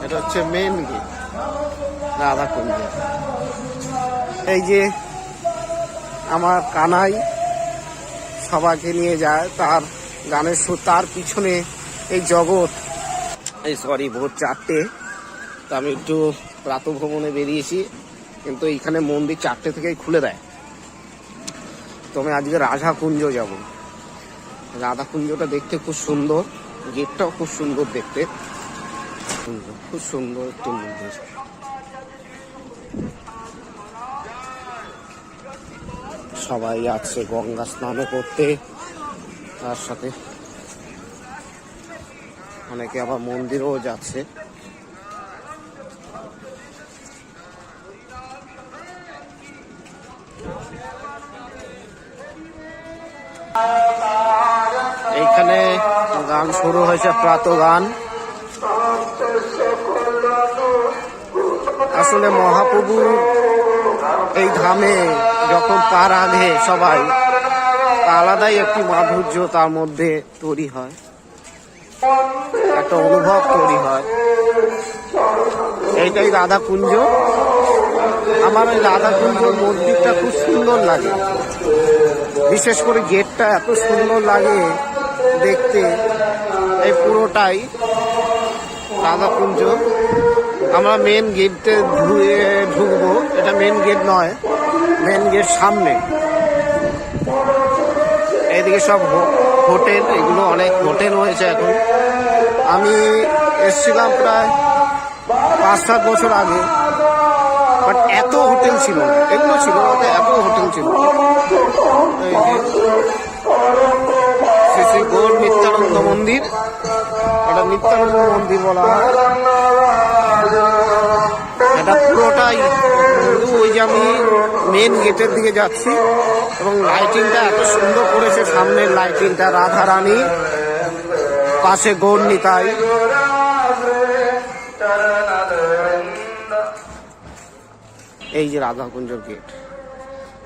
এটা হচ্ছে main gate Radhakunja. এই যে আমার কানাই সবাইকে নিয়ে যায় তার গানের সুর, তার পিছনে এই জগৎ। এই সরি, ভোর 4টে, তো আমি একটু প্রাতঃভ্রমণে বেরিয়েছি, কিন্তু এইখানে মন্দির 4টে থেকেই খুলে দেয়। তো আমি আজকে রাধাকুঞ্জ যাব। রাধাকুঞ্জটা দেখতে খুব সুন্দর, গেটটাও খুব সুন্দর দেখতে, খুব সুন্দর একটি মন্দির। সবাই আছে গঙ্গা স্নান করতে, তার সাথে অনেকে আবার মন্দিরেও যাচ্ছে। এইখানে গান শুরু হয়েছে, প্রাত গান। আসলে মহাপ্রভু এই ধামে যখন পা রাখে সবাই, আলাদাই একটি মাধুর্য তার মধ্যে তৈরি হয়, একটা অনুভব তৈরি হয়। এইটাই রাধাকুঞ্জ। আমার ওই রাধাকুঞ্জ মন্দিরটা খুব সুন্দর লাগে, বিশেষ করে গেটটা এত সুন্দর লাগে দেখতে। এই পুরোটাই রাধাকুঞ্জ। আমরা মেন গেটে ঢুকবো, এটা মেন গেট নয়, মেন গেট সামনে। এইদিকে সব হোটেল, এগুলো অনেক হোটেল হয়েছে এখন। আমি এসছিলাম প্রায় 5-7 বছর আগে, বাট এত হোটেল ছিল না, এগুলো ছিল এত হোটেল ছিল। এই যে শ্রী শ্রী গৌর নিত্যানন্দ মন্দির, এটা নিত্যানন্দ মন্দির বলা হয়। এটা পুরোটাই, ওই যে আমি মেন গেটের দিকে যাচ্ছি, এবং লাইটিংটা এত সুন্দর করেছে, সামনের লাইটিংটা রাধারানী, পাশে গৌর নিতাই। এই যে রাধাকুঞ্জ গেট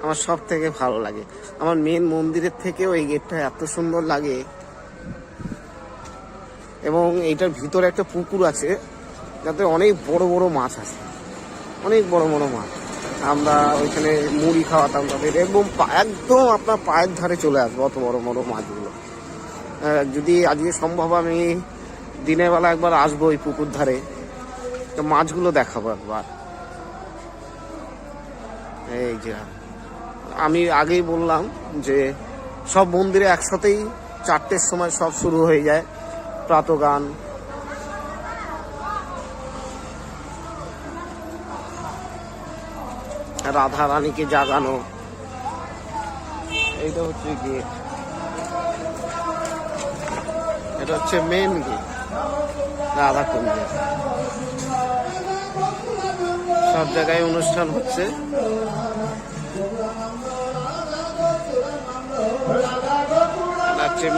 আমার সব থেকে ভালো লাগে। আমার মেন মন্দিরের থেকেও এই গেটটা এত সুন্দর লাগে। এবং এইটার ভিতরে একটা পুকুর আছে, যাতে অনেক বড় বড় মাছ আছে, অনেক বড় বড় মাছ। আমরা ওইখানে মুড়ি খাওয়াতাম তাদের, একদম আপনার পায়ের ধারে চলে আসবো অত বড় বড় মাছগুলো। যদি আজকে সম্ভব আমি দিনের বেলা একবার আসবো ওই পুকুর ধারে, তো মাছগুলো দেখাবো একবার। এই যে আমি আগেই বললাম যে সব মন্দিরে একসাথেই 4টের সময় সব শুরু হয়ে যায় প্রাতঃগান। রাধা রানীকে জাগানো, এইটা হচ্ছে গেট, এটা হচ্ছে মেন গেট রাধাকুঞ্জ। সব জায়গায় অনুষ্ঠান হচ্ছে।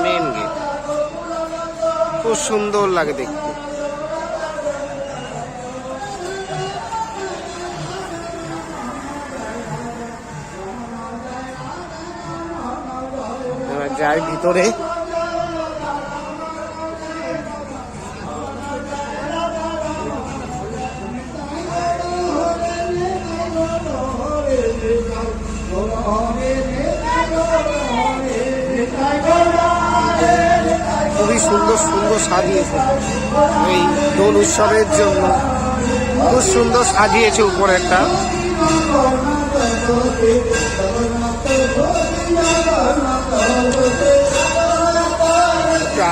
মেন গেট খুব সুন্দর লাগে দেখতে। যাই ভিতরে, খুবই সুন্দর সুন্দর সাজিয়েছে এই দোল উৎসবের জন্য, খুব সুন্দর সাজিয়েছে উপরেরটা।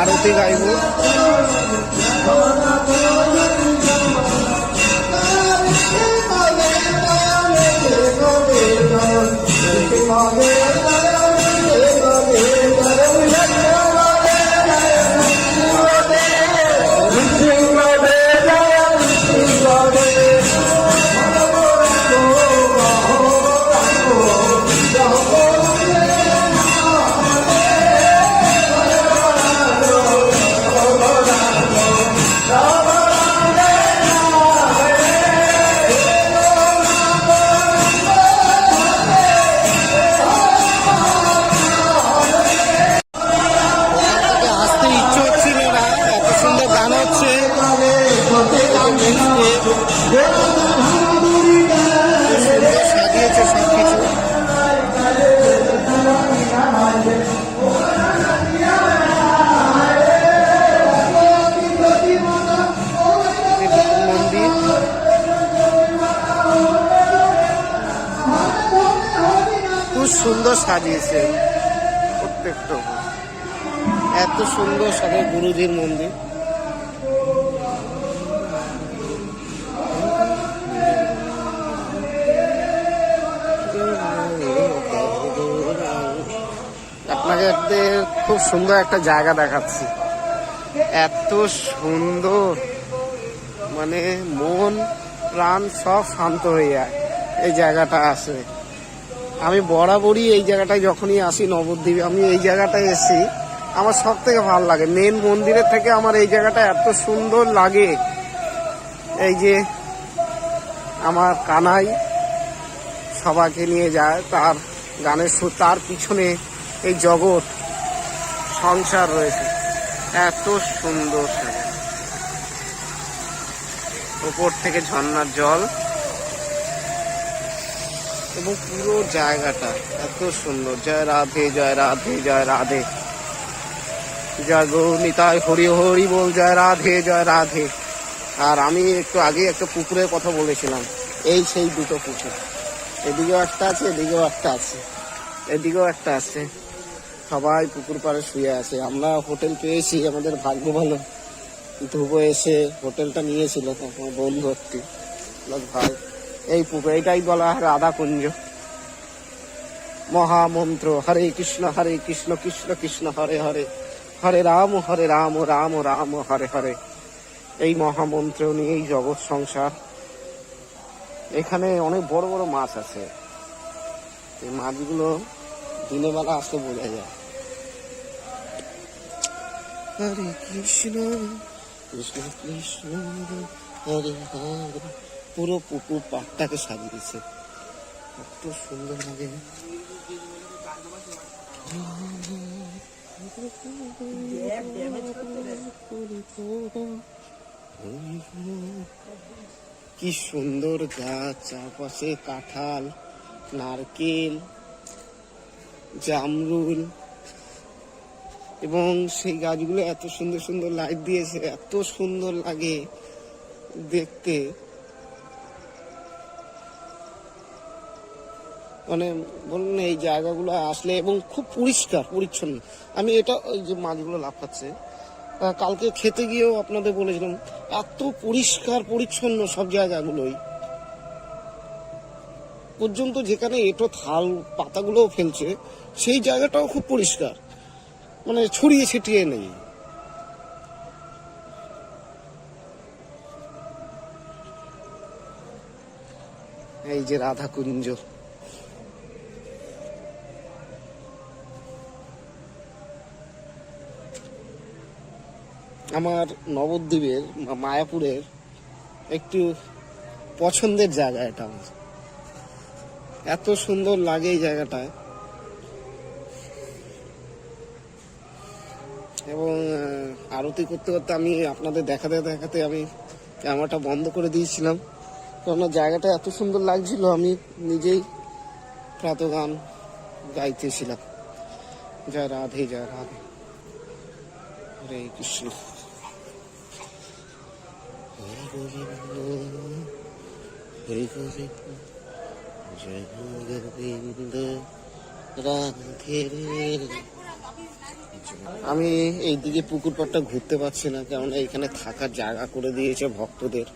আরতি গাইব। সাজিয়েছে সবকিছু। মন্দির খুব সুন্দর সাজিয়েছে প্রত্যেকটা, এত সুন্দর সাজে গুরুজির মন্দির। আপনাকে খুব সুন্দর একটা জায়গা দেখাচ্ছি, এত সুন্দর, মানে মন প্রাণ সব শান্ত হয়ে যায় এই জায়গাটা আসে। আমি বরাবরই এই জায়গাটায় যখনই আসি নবদ্বীপে, আমি এই জায়গাটায় এসি, আমার সব থেকে ভালো লাগে। মেন মন্দিরের থেকে আমার এই জায়গাটা এত সুন্দর লাগে। এই যে আমার কানাই সবাইকে নিয়ে যায়, তার গানের সুর, তার পিছনে এই জগৎ সংসার রয়েছে, এত সুন্দর। উপর থেকে ঝর্ণার জল এবং পুরো জায়গাটা এত সুন্দর। জয় রাধে জয় রাধে জয় রাধে, জয় গৌনিতায় হরি হরি বল, জয় রাধে জয় রাধে। আর আমি একটু আগে একটা পুকুরের কথা বলেছিলাম, এই সেই দুটো পুকুর, এদিকেও একটা আছে, এদিকেও একটা আছে, এদিকেও একটা আছে। সবাই পুকুর পাড়ে শুয়ে আছে। আমরা হোটেল পেয়েছি, আমাদের ভাগ্য ভালো। ধ্রুব এসে হোটেলটা নিয়েছিল, তখন বন্ধু একটি ভাই। এই পুকুর, এটাই বলা হয় রাধা কুঞ্জ। মহামন্ত্র হরে কৃষ্ণ কৃষ্ণ কৃষ্ণ হরে হরে, হরে রাম রাম রাম হরে হরে। এই মহামন্ত্র নিয়েই জগৎ সংসার। এখানে অনেক বড় বড় মাছ আছে, এই মাছগুলো দিনের বেলা আসলে বোঝা যায়। হরে কৃষ্ণ কৃষ্ণ কৃষ্ণ হরে হরে। পুরো পুকুর পাড়টাকে সাজিয়েছে, কত সুন্দর লাগে। কি সুন্দর গাছ, চারপাশে কাঁঠাল, নারকেল, জামরুল, এবং সেই গাছগুলো এত সুন্দর সুন্দর লাইট দিয়েছে, এত সুন্দর লাগে দেখতে। মানে বলুন, এই জায়গাগুলো আসলে, এবং খুব পরিষ্কার পরিচ্ছন্ন। আমি এটা, ওই যে মাছগুলো লাফাচ্ছে, কালকে খেতে গিয়েও আপনাদের বলেছিলাম, এত পরিষ্কার পরিচ্ছন্ন সব জায়গাগুলোই পর্যন্ত, যেখানে এটো থাল পাতাগুলোও ফেলছে সেই জায়গাটাও খুব পরিষ্কার, মানে ছড়িয়ে ছিটিয়ে নেই। এই যে রাধা কুঞ্জ, আমার নবদ্বীপের মায়াপুরের একটু পছন্দের জায়গা এটা আমার, এত সুন্দর লাগে এই জায়গাটায়। এবং আরতি করতে করতে আমি আপনাদের দেখাতে দেখাতে আমি ক্যামেরাটা বন্ধ করে দিয়েছিলাম, কারণ জায়গাটা এত সুন্দর লাগছিল। আমি নিজেই প্রাতঃগান গাইতেছিলাম, জয় রাধে জয় রাধে, হরে কৃষ্ণ হরে গোবিন্দ হরে গোবিন্দ, জয় গোবিন্দ রাধে। আমি এইদিকে পুকুর পাড়টা ঘুরতে পারছি না, কেননা এখানে থাকার জায়গা করে দিয়েছে ভক্তদের।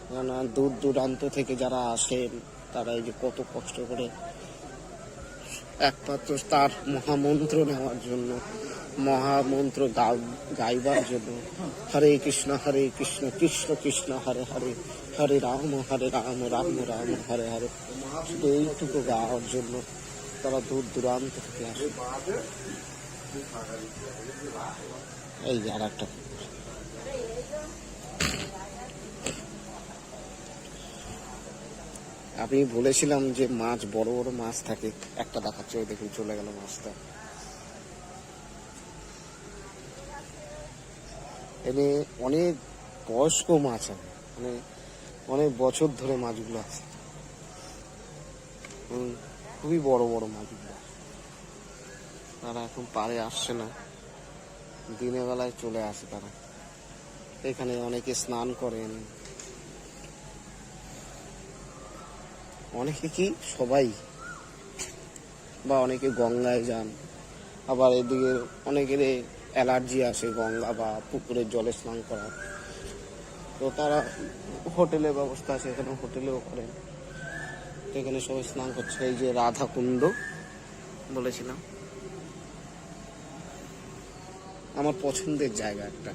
কেননা দূর দূরান্ত থেকে যারা আসেন, তারা এই যে কত কষ্ট করে একমাত্র তার মহামন্ত্র নেওয়ার জন্য, মহামন্ত্র গাইবার জন্য। হরে কৃষ্ণ কৃষ্ণ কৃষ্ণ হরে হরে, হরে রাম রাম রাম হরে হরে। শুধু এইটুকু গাওয়ার জন্য তারা দূর দূরান্ত থেকে আসে। এই যে আর একটা, আমি বলেছিলাম যে মাছ, বড় বড় মাছ থাকে, একটা দেখাচ্ছে, ওই দেখুন চলে গেল মাছটা। এনে অনেক বয়স্ক মাছ মানে অনেক বছর ধরে মাছগুলো আছে, খুবই বড় বড় মাছগুলো। তারা এখন পাড়ে আসছে না, দিনের বেলায় চলে আসে তারা। এখানে অনেকে স্নান করেন, অনেকে কি সবাই, বা অনেকে গঙ্গায় যান। আবার এদিকে অনেকের অ্যালার্জি আসে গঙ্গা বা পুকুরের জলে স্নান করা, তো তারা হোটেলের ব্যবস্থা আছে, এখানে হোটেলেও করেন। এখানে সবাই স্নান করছে। এই যে রাধা কুণ্ড বলেছিলাম, আমার পছন্দের জায়গা একটা।